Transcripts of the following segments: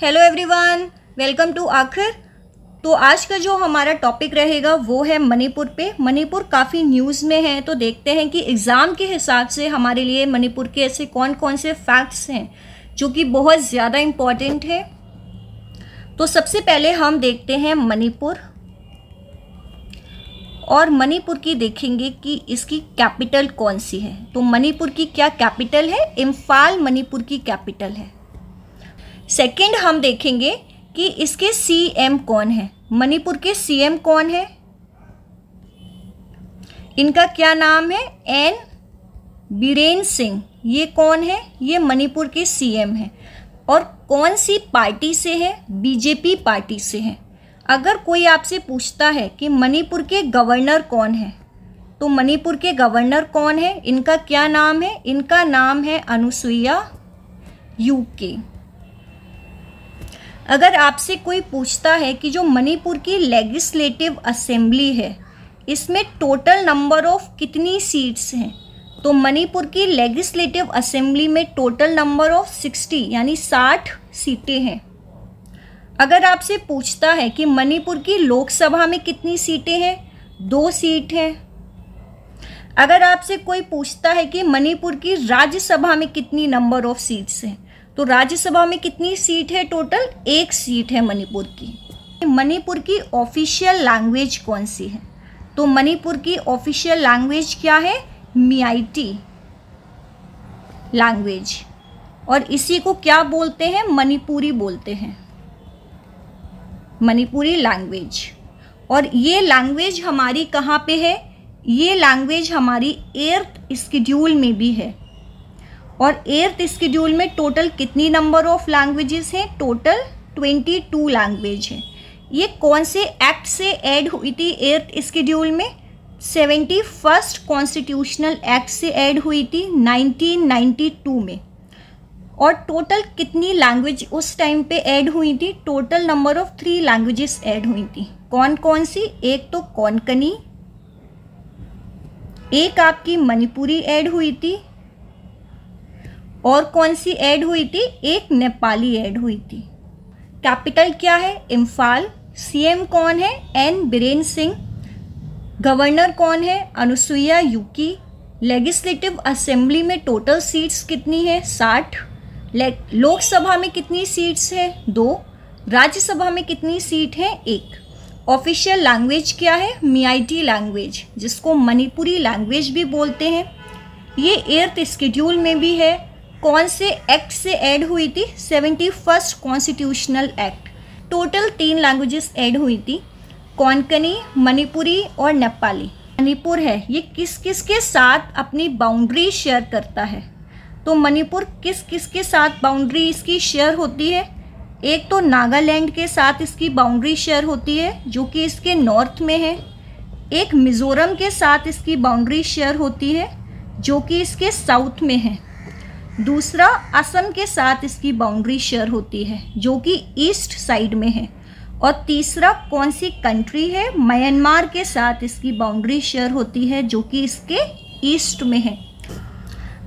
Hello everyone, welcome to आखिर। तो आज का जो हमारा टॉपिक रहेगा वो है मणिपुर पे। मणिपुर काफ़ी न्यूज़ में है, तो देखते हैं कि एग्ज़ाम के हिसाब से हमारे लिए मणिपुर के ऐसे कौन कौन से फैक्ट्स हैं जो कि बहुत ज़्यादा इम्पॉर्टेंट है। तो सबसे पहले हम देखते हैं मणिपुर, और मणिपुर की देखेंगे कि इसकी कैपिटल कौन सी है। तो मणिपुर की क्या कैपिटल है? इम्फाल मणिपुर की कैपिटल है। सेकंड हम देखेंगे कि इसके सीएम कौन है। मणिपुर के सीएम कौन है? इनका क्या नाम है? एन बीरेन सिंह। ये कौन है? ये मणिपुर के सीएम है। और कौन सी पार्टी से है? बीजेपी पार्टी से है। अगर कोई आपसे पूछता है कि मणिपुर के गवर्नर कौन है, तो मणिपुर के गवर्नर कौन है? इनका क्या नाम है? इनका नाम है अनुसुईया यूके। अगर आपसे कोई पूछता है कि जो मणिपुर की लेजिस्लेटिव असेंबली है, इसमें टोटल नंबर ऑफ कितनी सीट्स हैं, तो मणिपुर की लेजिस्लेटिव असेंबली में टोटल नंबर ऑफ 60 यानी 60 सीटें हैं। अगर आपसे पूछता है कि मणिपुर की लोकसभा में कितनी सीटें हैं, 2 सीट हैं। अगर आपसे कोई पूछता है कि मणिपुर की राज्यसभा में कितनी नंबर ऑफ सीट्स हैं, तो राज्यसभा में कितनी सीट है? टोटल 1 सीट है मणिपुर की। मणिपुर की ऑफिशियल लैंग्वेज कौन सी है? तो मणिपुर की ऑफिशियल लैंग्वेज क्या है? मियाइटी लैंग्वेज। और इसी को क्या बोलते हैं? मणिपुरी बोलते हैं, मणिपुरी लैंग्वेज। और ये लैंग्वेज हमारी कहाँ पे है? ये लैंग्वेज हमारी 8th शेड्यूल में भी है। और 8th शेड्यूल में टोटल कितनी नंबर ऑफ लैंग्वेजेस हैं? टोटल 22 लैंग्वेज हैं। ये कौन से एक्ट से ऐड हुई थी 8th शेड्यूल में? 71st कॉन्स्टिट्यूशनल एक्ट से ऐड हुई थी 1992 में। और टोटल कितनी लैंग्वेज उस टाइम पे ऐड हुई थी? Total number of 3 languages add हुई थी। कौन कौन सी? एक तो कोंकणी, एक आपकी मणिपुरी ऐड हुई थी, और कौन सी ऐड हुई थी? एक नेपाली ऐड हुई थी। कैपिटल क्या है? इम्फाल। सीएम कौन है? एन बीरेन सिंह। गवर्नर कौन है? अनुसुईया यूकी। लेजिस्लेटिव असेंबली में टोटल सीट्स कितनी है? 60। लोकसभा में कितनी सीट्स हैं? 2। राज्यसभा में कितनी सीट है? 1। ऑफिशियल लैंग्वेज क्या है? मियाइटी लैंग्वेज, जिसको मणिपुरी लैंग्वेज भी बोलते हैं। ये 8th शेड्यूल में भी है। कौन से एक्ट से ऐड हुई थी? 71st constitutional act. Total 3 languages add हुई थी, कोंकणी, मणिपुरी और नेपाली। मणिपुर है, ये किस किस के साथ अपनी बाउंड्री शेयर करता है? तो मणिपुर किस किस के साथ बाउंड्री इसकी शेयर होती है? एक तो नागालैंड के साथ इसकी बाउंड्री शेयर होती है, जो कि इसके नॉर्थ में है। एक मिज़ोरम के साथ इसकी बाउंड्री शेयर होती है, जो कि इसके साउथ में है। दूसरा, असम के साथ इसकी बाउंड्री शेयर होती है, जो कि ईस्ट साइड में है। और तीसरा, कौन सी कंट्री है? म्यांमार के साथ इसकी बाउंड्री शेयर होती है, जो कि इसके ईस्ट में है।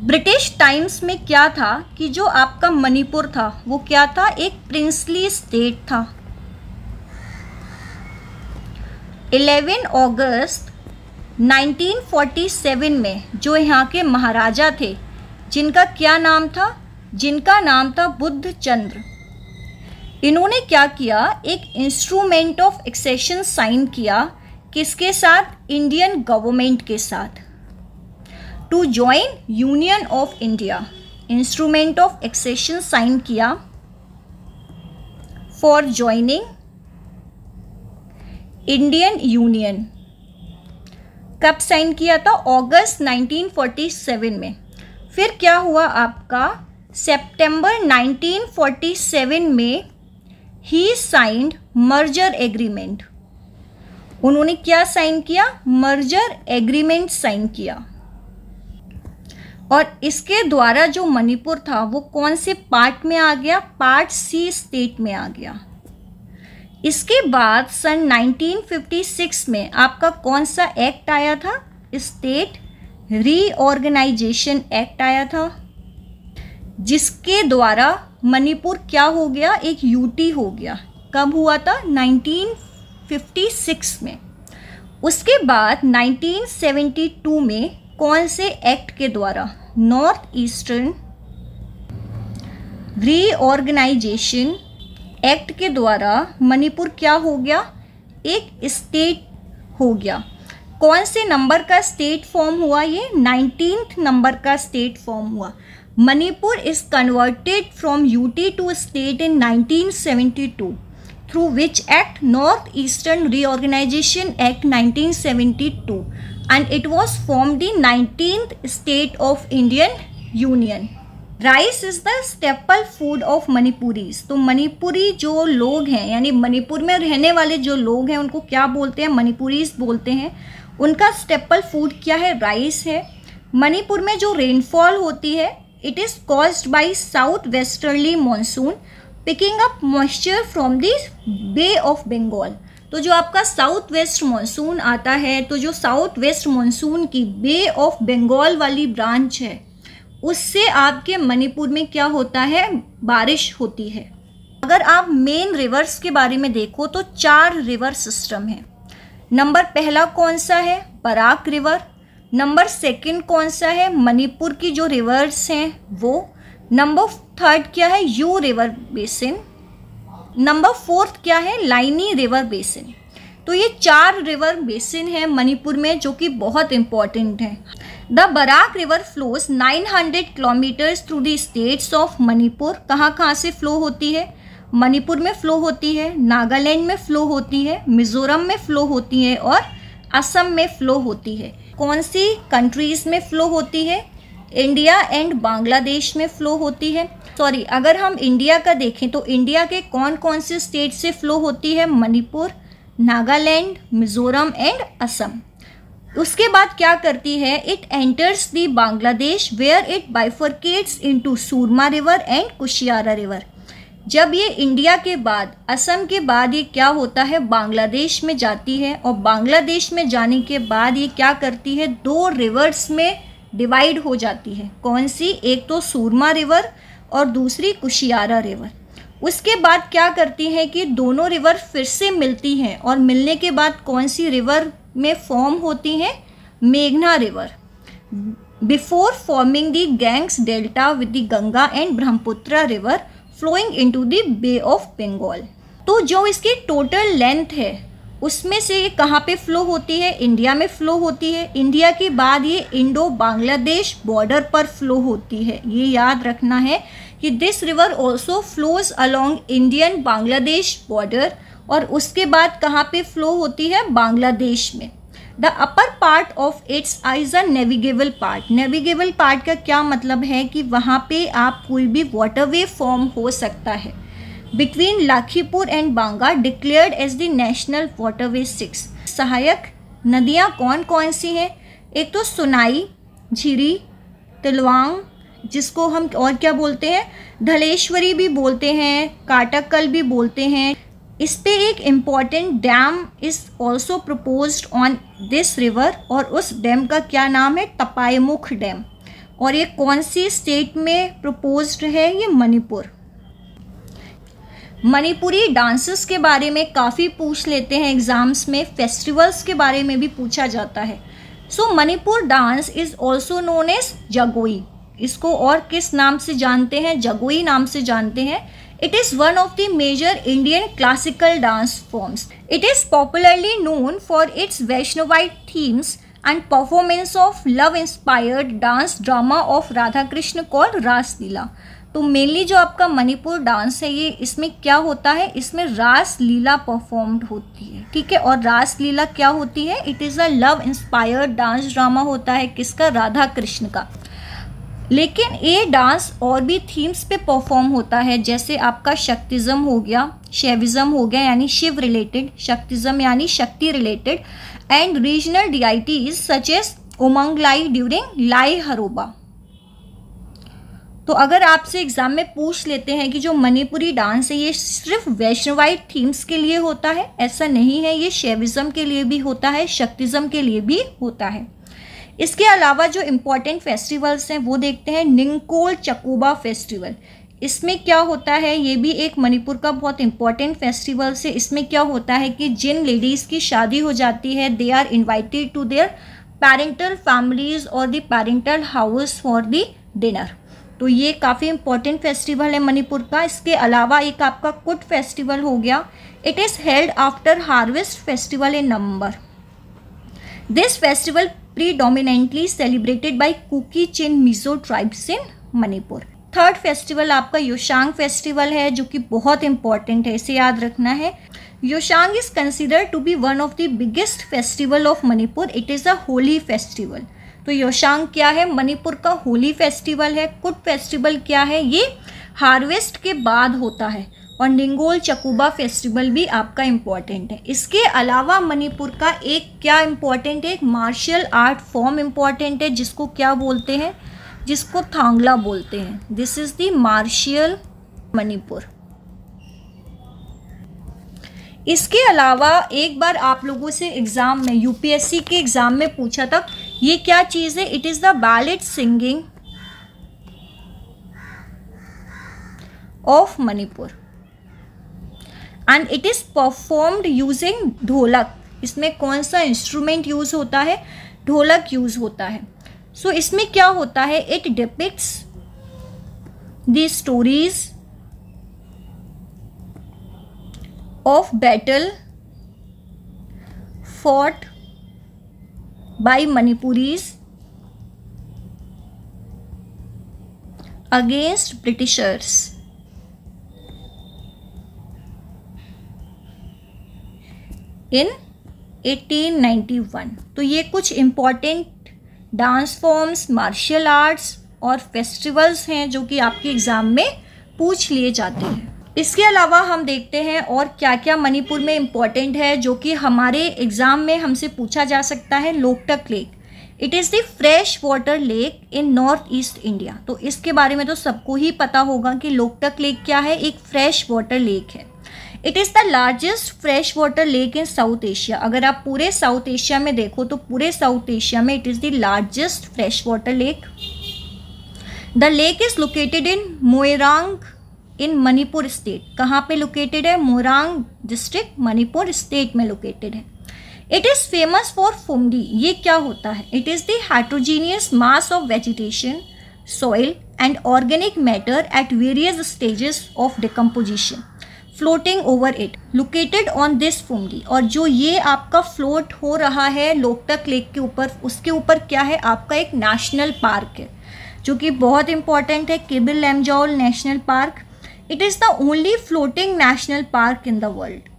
ब्रिटिश टाइम्स में क्या था कि जो आपका मणिपुर था वो क्या था? एक प्रिंसली स्टेट था। 11 अगस्त 1947 में जो यहाँ के महाराजा थे, जिनका क्या नाम था? जिनका नाम था बुद्ध चंद्र। इन्होंने क्या किया? एक इंस्ट्रूमेंट ऑफ एक्सेशन साइन किया। किसके साथ? इंडियन गवर्नमेंट के साथ। To join union of India. Instrument of accession sign किया फॉर ज्वाइनिंग इंडियन यूनियन। कब साइन किया था? अगस्त 1947 में। फिर क्या हुआ आपका? सितंबर 1947 में ही साइंड मर्जर एग्रीमेंट। उन्होंने क्या साइन किया? मर्जर एग्रीमेंट साइन किया। और इसके द्वारा जो मणिपुर था वो कौन से पार्ट में आ गया? पार्ट सी स्टेट में आ गया। इसके बाद सन 1956 में आपका कौन सा एक्ट आया था? स्टेट रीऑर्गेनाइजेशन एक्ट आया था, जिसके द्वारा मणिपुर क्या हो गया, एक यूटी हो गया। कब हुआ था? 1956 में। उसके बाद 1972 में कौन से एक्ट के द्वारा? नॉर्थ ईस्टर्न रीऑर्गेनाइजेशन एक्ट के द्वारा मणिपुर क्या हो गया? एक स्टेट हो गया। कौन से नंबर का स्टेट फॉर्म हुआ? ये 19th नंबर का स्टेट फॉर्म हुआ। Manipur is converted from UT to state in 1972 through which act? North eastern reorganisation act 1972 and it was form the 19th state of Indian union. Rice is the staple food of Manipuris. तो मणिपुरी जो लोग हैं, यानी मणिपुर में रहने वाले जो लोग हैं, उनको क्या बोलते हैं? मणिपुरीज बोलते हैं। उनका स्टेपल फूड क्या है? राइस है। मणिपुर में जो रेनफॉल होती है, it is caused by south westerly monsoon picking up moisture from the Bay of Bengal. तो जो आपका साउथ वेस्ट मानसून आता है, तो जो साउथ वेस्ट मानसून की बे ऑफ बंगाल वाली ब्रांच है, उससे आपके मणिपुर में क्या होता है? बारिश होती है। अगर आप मेन रिवर्स के बारे में देखो तो 4 रिवर सिस्टम है। नंबर पहला कौन सा है? Barack river. नंबर सेकंड कौन सा है? मणिपुर की जो रिवर्स हैं वो। नंबर थर्ड क्या है? You river basin. Number fourth क्या है? लाइनी रिवर बेसिन। तो ये 4 रिवर बेसिन है मणिपुर में, जो कि बहुत इंपॉर्टेंट है। The Barak river flows 900 kilometres through the states of Manipur. कहाँ से फ्लो होती है? मणिपुर में फ्लो होती है, नागालैंड में फ्लो होती है, मिजोरम में फ्लो होती है और असम में फ्लो होती है। कौन सी कंट्रीज़ में फ्लो होती है? इंडिया एंड बांग्लादेश में फ्लो होती है। सॉरी, अगर हम इंडिया का देखें तो इंडिया के कौन कौन से स्टेट से फ्लो होती है? मणिपुर, नागालैंड, मिजोरम एंड असम। उसके बाद क्या करती है? It enters the Bangladesh where it bifurcates into Surma river and Kushiyara river. जब ये इंडिया के बाद, असम के बाद ये क्या होता है? बांग्लादेश में जाती है और बांग्लादेश में जाने के बाद ये क्या करती है? 2 रिवर्स में डिवाइड हो जाती है। कौन सी? एक तो सूरमा रिवर और दूसरी कुशियारा रिवर। उसके बाद क्या करती है कि दोनों रिवर फिर से मिलती हैं और मिलने के बाद कौन सी रिवर में फॉर्म होती हैं? मेघना river. Before forming the Ganges delta with the Ganga and Brahmaputra river flowing into the Bay of Bengal. तो जो इसकी टोटल लेंथ है उसमें से ये कहाँ पे फ्लो होती है? इंडिया में फ्लो होती है। इंडिया के बाद ये इंडो बांग्लादेश बॉर्डर पर फ्लो होती है। ये याद रखना है कि this river also flows along Indian Bangladesh border, और उसके बाद कहाँ पे फ्लो होती है? बांग्लादेश में। The upper part of its is a navigable part. Navigable part का क्या मतलब है? कि वहाँ पे आप कोई भी वाटरवे फॉर्म हो सकता है। Between Lakhipur and Banga declared as the national waterway 6। सहायक नदियाँ कौन कौन सी हैं? एक तो सुनाई, झिरी, तिलवांग, जिसको हम और क्या बोलते हैं? धलेश्वरी भी बोलते हैं, काटाकल भी बोलते हैं। इस पे एक important dam is also proposed on this river, और उस डैम का क्या नाम है? तपाईमुख डैम। और ये कौन सी स्टेट में प्रपोज्ड है? ये मणिपुर। मणिपुरी डांसेस के बारे में काफ़ी पूछ लेते हैं एग्जाम्स में, फेस्टिवल्स के बारे में भी पूछा जाता है। So Manipur dance is also known as Jagoi. इसको और किस नाम से जानते हैं? जगोई नाम से जानते हैं। It is one of the major Indian classical dance forms. It is popularly known for its Vaishnavite themes and performance of love-inspired dance drama of Radha Krishna called रास लीला। तो मेनली जो आपका मणिपुर डांस है, ये इसमें क्या होता है? इसमें रास लीला परफॉर्म्ड होती है, ठीक है। और रास लीला क्या होती है? It is a love inspired dance drama होता है। किसका? राधा कृष्ण का। लेकिन ये डांस और भी थीम्स पे परफॉर्म होता है, जैसे आपका शक्तिज्म हो गया, शैविज्म हो गया यानी शिव रिलेटेड, शक्तिज्म यानी Shakti related, and regional deities such as Umang Lai during Lai Haraoba. तो अगर आपसे एग्जाम में पूछ लेते हैं कि जो मणिपुरी डांस है ये सिर्फ वैष्णवाइट थीम्स के लिए होता है, ऐसा नहीं है। ये शैविज्म के लिए भी होता है, शक्तिज्म के लिए भी होता है। इसके अलावा जो इम्पॉर्टेंट फेस्टिवल्स हैं वो देखते हैं। निंगकोल चकुबा फेस्टिवल, इसमें क्या होता है, ये भी एक मणिपुर का बहुत इंपॉर्टेंट फेस्टिवल है। इसमें क्या होता है कि जिन लेडीज़ की शादी हो जाती है they are invited to their parental families और the parental house for the dinner. तो ये काफ़ी इंपॉर्टेंट फेस्टिवल है मणिपुर का। इसके अलावा एक आपका कुट फेस्टिवल हो गया। It is held after harvest festival in November. This festival predominantly celebrated by Kuki Chin Mizo tribes in Manipur. Third festival आपका योशांग फेस्टिवल है, जो कि बहुत इंपॉर्टेंट है, इसे याद रखना है। Yaoshang is considered to be one of the biggest festival of Manipur. It is a holy festival. तो योशांग क्या है, मणिपुर का होली फेस्टिवल है। कुट फेस्टिवल क्या है, ये हार्वेस्ट के बाद होता है। और निंगोल चकुबा फेस्टिवल भी आपका इम्पॉर्टेंट है। इसके अलावा मणिपुर का एक क्या इम्पॉर्टेंट है, एक मार्शल आर्ट फॉर्म इम्पॉर्टेंट है, जिसको क्या बोलते हैं, जिसको थांगला बोलते हैं। This is the martial Manipur. इसके अलावा एक बार आप लोगों से एग्जाम में, यूपीएससी के एग्जाम में पूछा था, ये क्या चीज़ है, it is the ballot singing of Manipur and it is performed using ढोलक। इसमें कौन सा इंस्ट्रूमेंट यूज़ होता है, ढोलक यूज़ होता है। सो इसमें क्या होता है, it depicts the stories of battle fought by Manipuris against Britishers in 1891। तो ये कुछ important dance forms, martial arts और फेस्टिवल्स हैं जो कि आपके एग्ज़ाम में पूछ लिए जाते हैं। इसके अलावा हम देखते हैं और क्या क्या मणिपुर में इम्पॉर्टेंट है जो कि हमारे एग्ज़ाम में हमसे पूछा जा सकता है। Loktak lake, it is the fresh water lake in north east India. तो इसके बारे में तो सबको ही पता होगा कि लोकटक लेक क्या है, एक फ्रेश वाटर लेक है। It is the largest fresh water lake in South Asia. अगर आप पूरे साउथ एशिया में देखो तो पूरे साउथ एशिया में it is the largest fresh water lake. The lake is located in Moirang in Manipur state. कहाँ पे लोकेटेड है, मोइरांग डिस्ट्रिक्ट मणिपुर स्टेट में लोकेटेड है। It is famous for phumdi. ये क्या होता है, it is the heterogeneous mass of vegetation, soil and organic matter at various stages of decomposition floating over it located on this phumdi. और जो ये आपका फ्लोट हो रहा है लोकटक लेक के ऊपर, उसके ऊपर क्या है, आपका एक नेशनल पार्क है जो कि बहुत इंपॉर्टेंट है, Keibul Lamjao national park. It is the only floating national park in the world.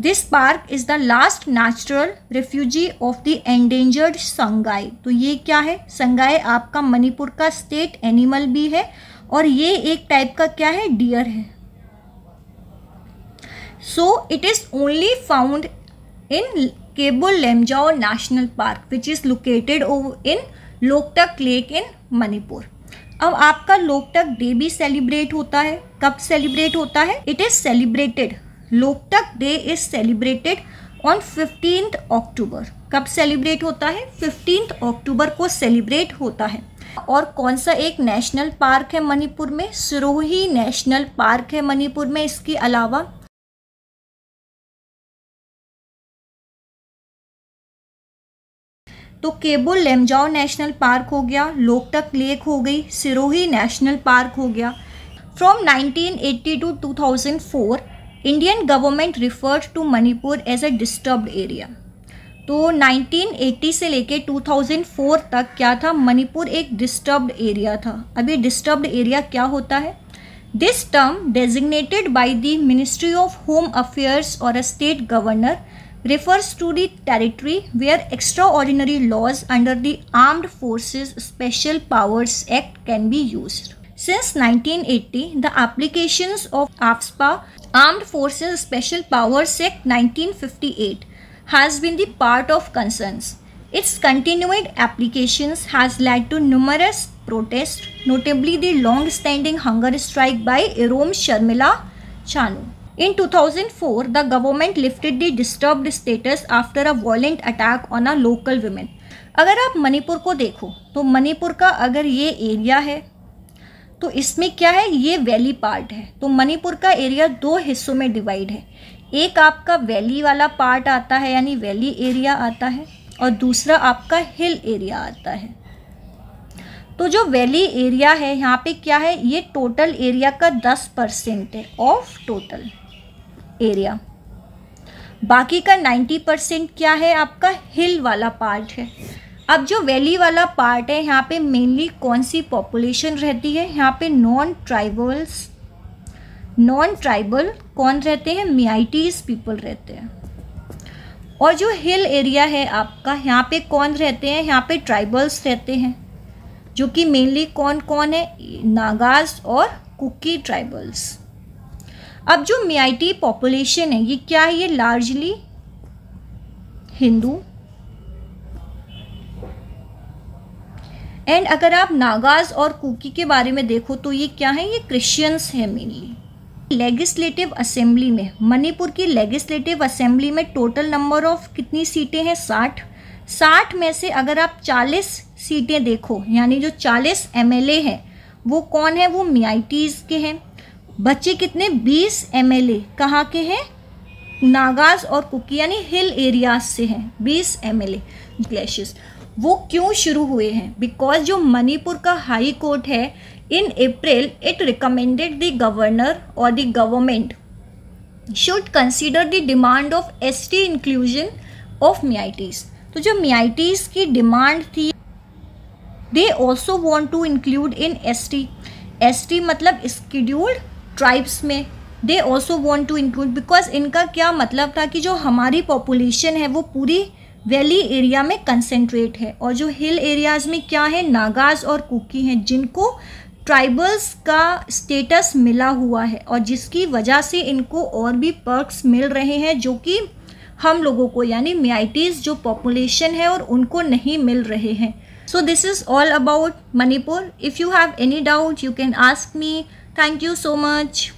This park is the last natural refuge of the endangered Sangai. तो ये क्या है, संगाई आपका मणिपुर का स्टेट एनिमल भी है और ये एक टाइप का क्या है, डियर है। So it is only found in Keibul Lamjao national park which is located in Loktak lake in Manipur. अब आपका लोकटक डे भी सेलिब्रेट होता है। कब सेलिब्रेट होता है, it is celebrated, Loktak day is celebrated on 15 अक्टूबर। कब सेलिब्रेट होता है, 15 अक्टूबर को सेलिब्रेट होता है। और कौन सा एक नेशनल पार्क है मणिपुर में, सिरोही नेशनल पार्क है मणिपुर में। इसके अलावा तो केबुल लैमजाओ नेशनल पार्क हो गया, लोकटक लेक हो गई, सिरोही नेशनल पार्क हो गया। From 1980 to 2004 Indian government referred to Manipur as a disturbed area. तो 1980 से लेके 2004 तक क्या था, मणिपुर एक डिस्टर्ब्ड एरिया था। अब ये डिस्टर्ब्ड एरिया क्या होता है, this term designated by the ministry of home affairs और a state governor refers to the territory where extraordinary laws under the Armed Forces Special Powers Act can be used. Since 1980, the applications of AFSPA, Armed Forces Special Powers Act 1958, has been the part of concerns. Its continued applications has led to numerous protests, notably the long-standing hunger strike by Irom Sharmila Chanu. In 2004, the government lifted the disturbed status after a violent attack on a local woman. अगर आप मणिपुर को देखो तो मणिपुर का अगर ये area है तो इसमें क्या है, ये वैली पार्ट है। तो मणिपुर का एरिया 2 हिस्सों में डिवाइड है। एक आपका वैली वाला पार्ट आता है यानी वैली एरिया आता है, और दूसरा आपका हिल एरिया आता है। तो जो वैली एरिया है यहाँ पे क्या है, ये टोटल एरिया का 10% है ऑफ टोटल एरिया। बाकी का 90% क्या है, आपका हिल वाला पार्ट है। अब जो वैली वाला पार्ट है यहाँ पे मेनली कौन सी पॉपुलेशन रहती है, यहाँ पे नॉन ट्राइबल कौन रहते हैं, मियाइटीज पीपल रहते हैं। और जो हिल एरिया है आपका, यहाँ पे कौन रहते हैं, यहाँ पे ट्राइबल्स रहते हैं, जो कि मेनली कौन कौन है, नागाज और कुकी ट्राइबल्स। अब जो मियाइटी पॉपुलेशन है ये क्या है, ये लार्जली हिंदू। एंड अगर आप नागाज और कुकी के बारे में देखो तो ये क्या है, ये क्रिश्चियंस है मेनली। लेजिस्लेटिव असेंबली में, मणिपुर की लेजिस्लेटिव असेंबली में टोटल नंबर ऑफ कितनी सीटें हैं, 60 में से अगर आप 40 सीटें देखो, यानी जो 40 MLA हैं वो कौन है, वो मियाइटीज़ के हैं। बच्चे कितने, 20 MLA कहाँ के हैं, नागाज और कुकी यानी हिल एरियाज से हैं 20 MLA। क्लैशेस वो क्यों शुरू हुए हैं, बिकॉज जो मणिपुर का हाई कोर्ट है in April it recommended the governor और the government should consider the demand of ST inclusion of Meiteis. तो जो मियाइटीज़ की डिमांड थी, they also want to include in ST मतलब स्केड्यूल्ड ट्राइब्स में, they also want to include, because इनका क्या मतलब था कि जो हमारी पॉपुलेशन है वो पूरी वैली एरिया में कंसेंट्रेट है, और जो हिल एरियाज़ में क्या है, नागाज और कुकी हैं, जिनको ट्राइबल्स का स्टेटस मिला हुआ है और जिसकी वजह से इनको और भी पर्क्स मिल रहे हैं जो कि हम लोगों को यानी मियाइटीज़ जो पॉपुलेशन है और उनको नहीं मिल रहे हैं। So this is all about Manipur. If you have any doubt you can ask me. Thank you so much.